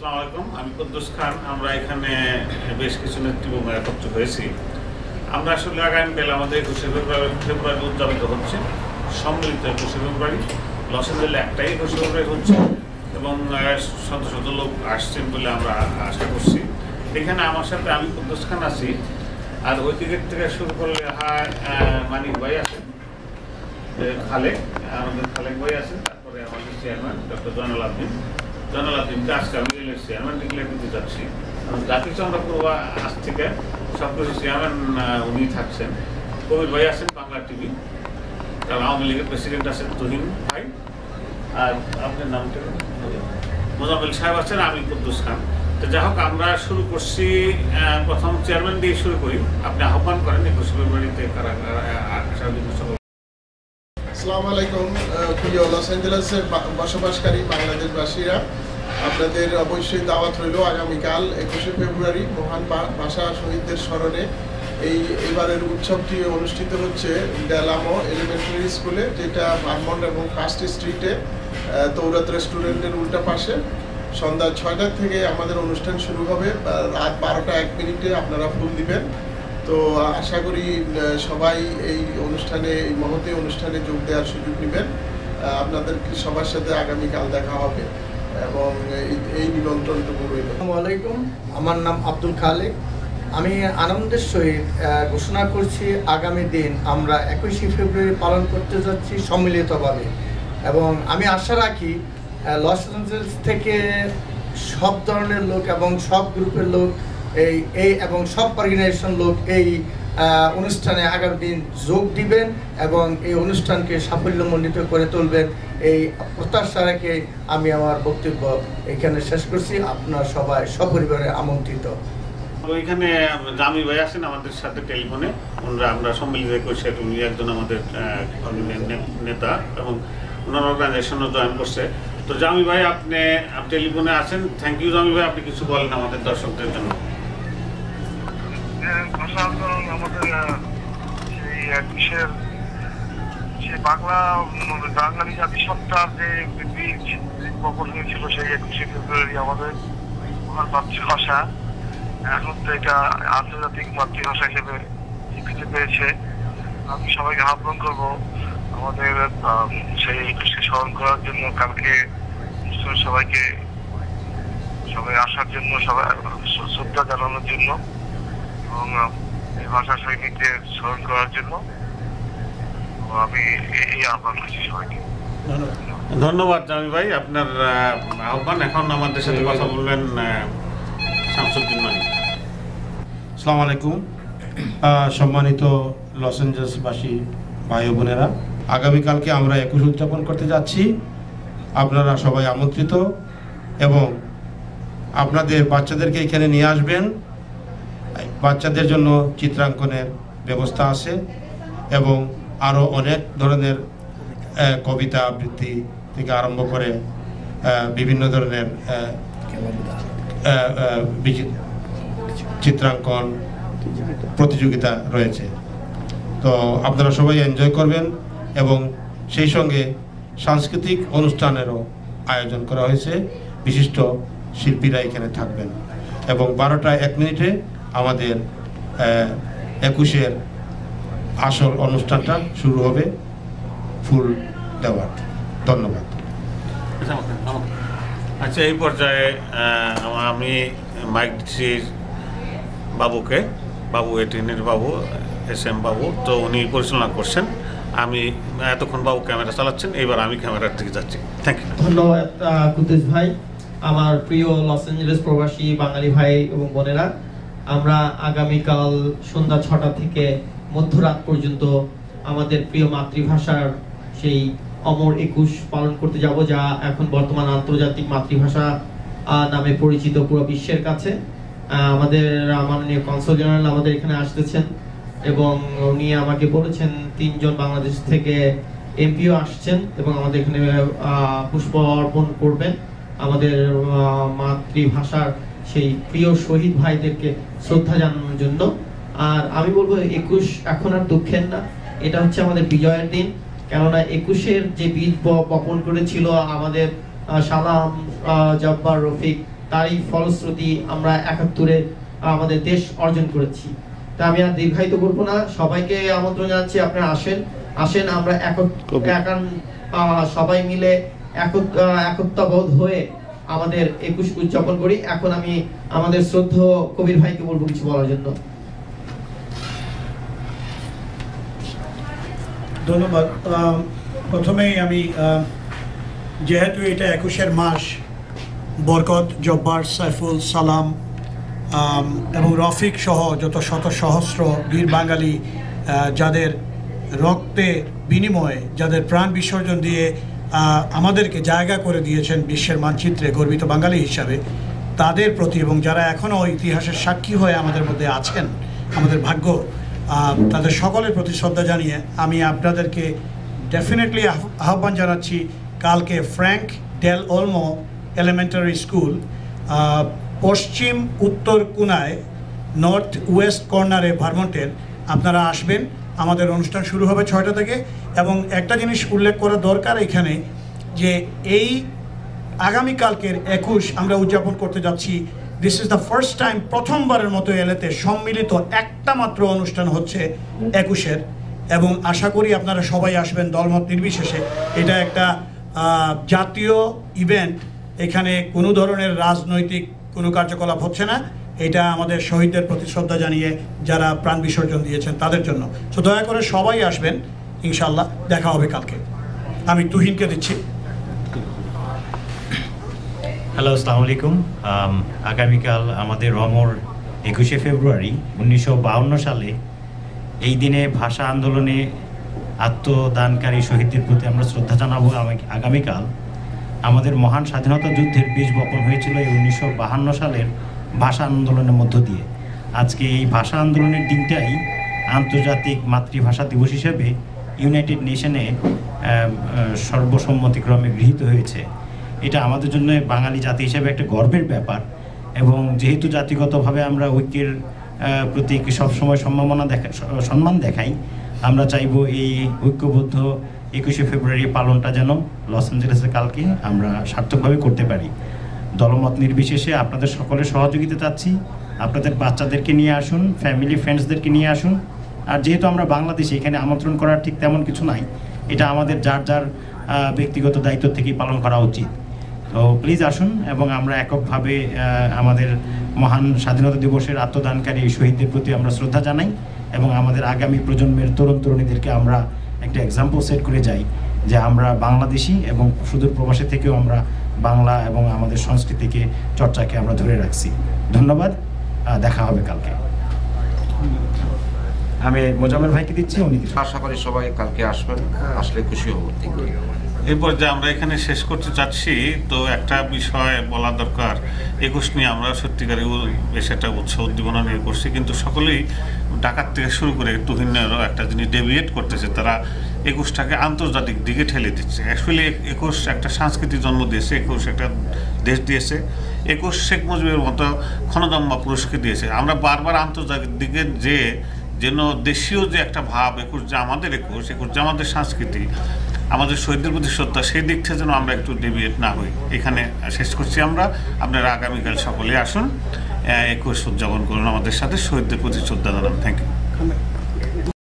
আসসালামু আলাইকুম, আমি কুদ্দুস খান। আমরা এখানে বেশ কিছু নেতৃবৃন্দ একত্র হয়েছি। আমরা আসলে আগামীকাল আমাদের 21শে ফেব্রুয়ারি উদযাপিত হচ্ছে, সম্মিলিত 21শে ফেব্রুয়ারি। লস এঞ্জেলে একটাই 21শে ফেব্রুয়ারি হচ্ছে এবং শত শত লোক আসছেন বলে আমরা আশা করছি। এখানে আমার সাথে আমি কুদ্দুস খান আছি, আর ওই দিকের থেকে শুরু করলে মানিক ভাই আছেন, আমাদের খালেক ভাই আছেন, তারপরে আমাদের চেয়ারম্যান ডক্টর জয়নাল আবদিনকে আজকে আমি চেয়ারম্যান ডিক্লেয়ার করতে যাচ্ছি। জাতীয় চন্দ্রপুর আজ থেকে সবকিছু চেয়ারম্যান উনি থাকছেন। কবির ভাই আছেন বাংলা টিভি, তার আওয়ামী লীগের প্রেসিডেন্ট আছেন তুহিন ভাই, আর আপনার নামটা মোজাম্মেল সাহেব আছেন, আমি কুদ্দুস খান। তো যাই হোক, আমরা শুরু করছি, প্রথম চেয়ারম্যান দিয়ে শুরু করি। আপনি আহ্বান করেন 21শে ফেব্রুয়ারিতে কারা আসসালামু আলাইকুম। প্রিয় লস অ্যাঞ্জেলেসের বসবাসকারী বাংলাদেশবাসীরা, আপনাদের অবশ্যই দাওয়াত রইল আগামীকাল 21শে ফেব্রুয়ারি মহান ভাষা শহীদদের স্মরণে এবারের উৎসবটি অনুষ্ঠিত হচ্ছে ডেলামো এলিমেন্টারি স্কুলে, যেটা ভারমন্ট এবং ফার্স্ট স্ট্রিটে তৌরাত রেস্টুরেন্টের উল্টা পাশে। সন্ধ্যা 6টা থেকে আমাদের অনুষ্ঠান শুরু হবে, রাত 12টা 1 মিনিটে আপনারা ফুল দিবেন। তো আশা করি সবাই এই অনুষ্ঠানে, এই মহতী অনুষ্ঠানে যোগ দেওয়ার সুযোগ নেবেন। আপনাদের সবার সাথে আগামীকাল দেখা হবে এবং এই নিমন্ত্রণটুকু রইল। আসসালামু আলাইকুম, আমার নাম আব্দুল খালেক। আমি আনন্দের সহিত ঘোষণা করছি আগামী দিন আমরা 21শে ফেব্রুয়ারি পালন করতে যাচ্ছি সম্মিলিতভাবে, এবং আমি আশা রাখি লস অ্যাঞ্জেলেস থেকে সব ধরনের লোক এবং সব গ্রুপের লোক এই এবং সব অর্গানাইজেশন লোক এই অনুষ্ঠানে আগামী দিন যোগ দিবেন এবং এই অনুষ্ঠানকে সাফল্যমণ্ডিত করে তুলবেন। এই প্রত্যাশা রেখে আমি আমার বক্তব্য এখানে শেষ করছি। আপনার সবাই সপরিবারে আমন্ত্রিত। ওইখানে জামি ভাই আছেন আমাদের সাথে টেলিফোনে, আমরা সম্মিলিত করছি, উনি একজন আমাদের নেতা এবং ওনার অর্গানাইজেশনও জয়েন করছে। তো জামি ভাই, আপনি টেলিফোনে আছেন। থ্যাংক ইউ জামি ভাই, আপনি কিছু বলেন আমাদের দর্শকদের জন্য। ভাষা আন্দোলন আমাদের সেই 21শে বাঙালি জাতিসত্তার যে বীজ বপন হয়েছিল, সেই 21শে ফেব্রুয়ারি আমাদের মহান মাতৃভাষা। এখন তো এটা আন্তর্জাতিক মাতৃভাষা হিসেবে স্বীকৃতি পেয়েছে। আমি সবাইকে আহ্বান করবো আমাদের সেই 21শে স্মরণ করার জন্য, কালকে সবাই আসার জন্য, সবাই শ্রদ্ধা জানানোর জন্য এবং এই ভাষা সৈনিকদের স্মরণ করার জন্য আমি এই আহ্বান করছি সবাইকে। ধন্যবাদ জামি ভাই, আপনার আহ্বান। এখন আমাদের সাথে কথা বলবেন শামসুদ্দিন মানিক। আসসালামু আলাইকুম, সম্মানিত লস অ্যাঞ্জেলেসবাসী ভাই ও বোনেরা, আগামীকালকে আমরা 21 উদযাপন করতে যাচ্ছি। আপনারা সবাই আমন্ত্রিত এবং আপনাদের বাচ্চাদেরকে এখানে নিয়ে আসবেন। বাচ্চাদের জন্য চিত্রাঙ্কনের ব্যবস্থা আছে এবং আরও অনেক ধরনের কবিতা আবৃত্তি থেকে আরম্ভ করে বিভিন্ন ধরনের চিত্রাঙ্কন প্রতিযোগিতা রয়েছে। তো আপনারা সবাই এনজয় করবেন এবং সেই সঙ্গে সাংস্কৃতিক অনুষ্ঠানেরও আয়োজন করা হয়েছে। বিশিষ্ট শিল্পীরা এখানে থাকবেন এবং 12টা 1 মিনিটে আমাদের 21শের আসল অনুষ্ঠানটা শুরু হবে ফুল দেওয়ার। ধন্যবাদ। আচ্ছা, এই পর্যায়ে আমি মাইক দিচ্ছি বাবু এটিনের বাবু, SM বাবু। তো উনি পরিচালনা করছেন, আমি এতক্ষণ বাবু ক্যামেরা চালাচ্ছেন, এইবার আমি ক্যামেরার দিকে যাচ্ছি। Thank you. ধন্যবাদ কুদ্দুস ভাই। আমার প্রিয় লস অ্যাঞ্জেলেস প্রবাসী বাঙালি ভাই এবং বোনেরা, আমরা আগামীকাল সন্ধ্যা 6টা থেকে মধ্যরাত পর্যন্ত আমাদের প্রিয় মাতৃভাষার সেই অমর 21 পালন করতে যাব, যা এখন বর্তমান আন্তর্জাতিক মাতৃভাষা নামে পরিচিত পুরো বিশ্বের কাছে। আমাদের মাননীয় কনসাল জেনারেল আমাদের এখানে আসতেছেন এবং উনি আমাকে বলেছেন 3 জন বাংলাদেশ থেকে এমপিও আসছেন এবং আমাদের এখানে পুষ্প অর্পণ করবেন আমাদের মাতৃভাষার সেই প্রিয় শহীদ ভাইদেরকে শ্রদ্ধা জানানোর জন্য। আর আমি বলবো 21 এখন আর দুঃখের না, এটা হচ্ছে আমাদের বিজয়ের দিন। কেননা 21-এর যে বীজ বপন করেছিল আমাদের সালাম, জব্বার, রফিক তারই ফলশ্রুতি আমরা 71-এ আমাদের দেশ অর্জন করেছি। তা আমি আর দীর্ঘায়িত করবো না, সবাইকে আমন্ত্রণ জানাচ্ছি, আপনারা আসেন আমরা সবাই মিলে একতাবোধ হয়ে আমাদের 21 উদযাপন করি। এখন আমি আমাদের শ্রদ্ধেয় কবির ভাইকে বলবো কিছু বলার জন্য। ধন্যবাদ। প্রথমেই আমি যেহেতু এটা 21-এর মাস, বরকত, জব্বার, সাইফুল, সালাম এবং রফিক সহ যত শত সহস্র বীর বাঙালি যাদের রক্তে বিনিময়ে, যাদের প্রাণ বিসর্জন দিয়ে আমাদেরকে জায়গা করে দিয়েছেন বিশ্বের মানচিত্রে গর্বিত বাঙালি হিসাবে, তাদের প্রতি এবং যারা এখনও ইতিহাসের সাক্ষী হয়ে আমাদের মধ্যে আছেন, আমাদের ভাগ্য, তাদের সকলের প্রতি শ্রদ্ধা জানিয়ে আমি আপনাদেরকে ডেফিনেটলি আহ্বান জানাচ্ছি কালকে Frank Del Olmo elementary school পশ্চিম উত্তর কোণায় নর্থ ওয়েস্ট কর্নারে ভারমন্টের, আপনারা আসবেন। আমাদের অনুষ্ঠান শুরু হবে 6টা থেকে। এবং একটা জিনিস উল্লেখ করা দরকার এখানে, যে এই আগামীকালকের 21 আমরা উদযাপন করতে যাচ্ছি। This is the first time, প্রথমবারের মতো এলেতে সম্মিলিত একটা মাত্র অনুষ্ঠান হচ্ছে 21-এর, এবং আশা করি আপনারা সবাই আসবেন দলমত নির্বিশেষে। এটা একটা জাতীয় ইভেন্ট, এখানে কোনো ধরনের রাজনৈতিক কোনো কার্যকলাপ হচ্ছে না, এটা আমাদের শহীদদের প্রতি শ্রদ্ধা জানিয়ে যারা প্রাণ বিসর্জন দিয়েছেন তাদের জন্য। তো দয়া করে সবাই আসবেন, ইনশাল্লাহ দেখা হবে কালকে। আমি তুহিনকে দিচ্ছি। হ্যালো, আসসালামু আলাইকুম। আগামীকাল আমাদের রমর 21শে ফেব্রুয়ারি 1952 সালে এই দিনে ভাষা আন্দোলনে আত্মদানকারী শহীদদের প্রতি আমরা শ্রদ্ধা জানাবো। আগামীকাল আমাদের মহান স্বাধীনতা যুদ্ধের বীজ বপন হয়েছিল এই 1952 সালের ভাষা আন্দোলনের মধ্য দিয়ে। আজকে এই ভাষা আন্দোলনের দিনটাই আন্তর্জাতিক মাতৃভাষা দিবস হিসেবে ইউনাইটেড নেশনে সর্বসম্মতিক্রমে গৃহীত হয়েছে। এটা আমাদের জন্য বাঙালি জাতি হিসেবে একটা গর্বের ব্যাপার, এবং যেহেতু জাতিগতভাবে আমরা ঐক্যের প্রতি সবসময় সম্মান দেখাই, আমরা চাইব এই ঐক্যবদ্ধ 21শে ফেব্রুয়ারি পালনটা যেন লস অ্যাঞ্জেলেসে কালকে আমরা সার্থকভাবে করতে পারি। দলমত নির্বিশেষে আপনাদের সকলের সহযোগিতা চাচ্ছি। আপনাদের বাচ্চাদেরকে নিয়ে আসুন, ফ্যামিলি ফ্রেন্ডসদেরকে নিয়ে আসুন। আর যেহেতু আমরা বাংলাদেশে, এখানে আমন্ত্রণ করার ঠিক তেমন কিছু নাই, এটা আমাদের যার যার ব্যক্তিগত দায়িত্ব থেকেই পালন করা উচিত। তো প্লিজ আসুন এবং আমরা এককভাবে আমাদের মহান স্বাধীনতা দিবসের আত্মদানকারী শহীদদের প্রতি আমরা শ্রদ্ধা জানাই, এবং আমাদের আগামী প্রজন্মের তরুণ তরুণীদেরকে আমরা একটা এক্সাম্পল সেট করে যাই যে আমরা বাংলাদেশি, এবং সুদূর প্রবাসী থেকেও আমরা বাংলা এবং আমাদের সংস্কৃতিকে, চর্চাকে আমরা ধরে রাখছি। ধন্যবাদ, দেখা হবে কালকে। আমি মোজাম্মেল ভাইকে দিচ্ছি, উনি আশা করি সবাই কালকে আসবেন, আসলে খুশি হব। এরপর যে আমরা এখানে শেষ করতে চাচ্ছি, তো একটা বিষয় বলা দরকার, 21 নিয়ে আমরা সত্যিকারে বেশ একটা উৎসাহ উদ্দীপনা নিয়ে করছি, কিন্তু সকলেই ঢাকার থেকে শুরু করে তুহিনেরও একটা জিনিস ডেভিয়েট করতেছে, তারা 21টাকে আন্তর্জাতিক দিকে ঠেলে দিচ্ছে। অ্যাকচুয়ালি 21 একটা সংস্কৃতি জন্ম দিয়েছে, 21 একটা দেশ দিয়েছে, 21 শেখ মুজিবের মতো ক্ষণদম্বা পুরস্কার দিয়েছে। আমরা বারবার আন্তর্জাতিক দিকে যেন দেশীয় যে একটা ভাব, 21 যে আমাদের 21 যে আমাদের সংস্কৃতি, আমাদের শহীদদের প্রতি শ্রদ্ধা, সেই দিক থেকে যেন আমরা একটু ডেভিয়েট না হই। এখানে শেষ করছি আমরা। আপনারা আগামীকাল সকলে আসুন, 21 উদযাপন করুন আমাদের সাথে, শহীদদের প্রতি শ্রদ্ধা জানান। Thank you.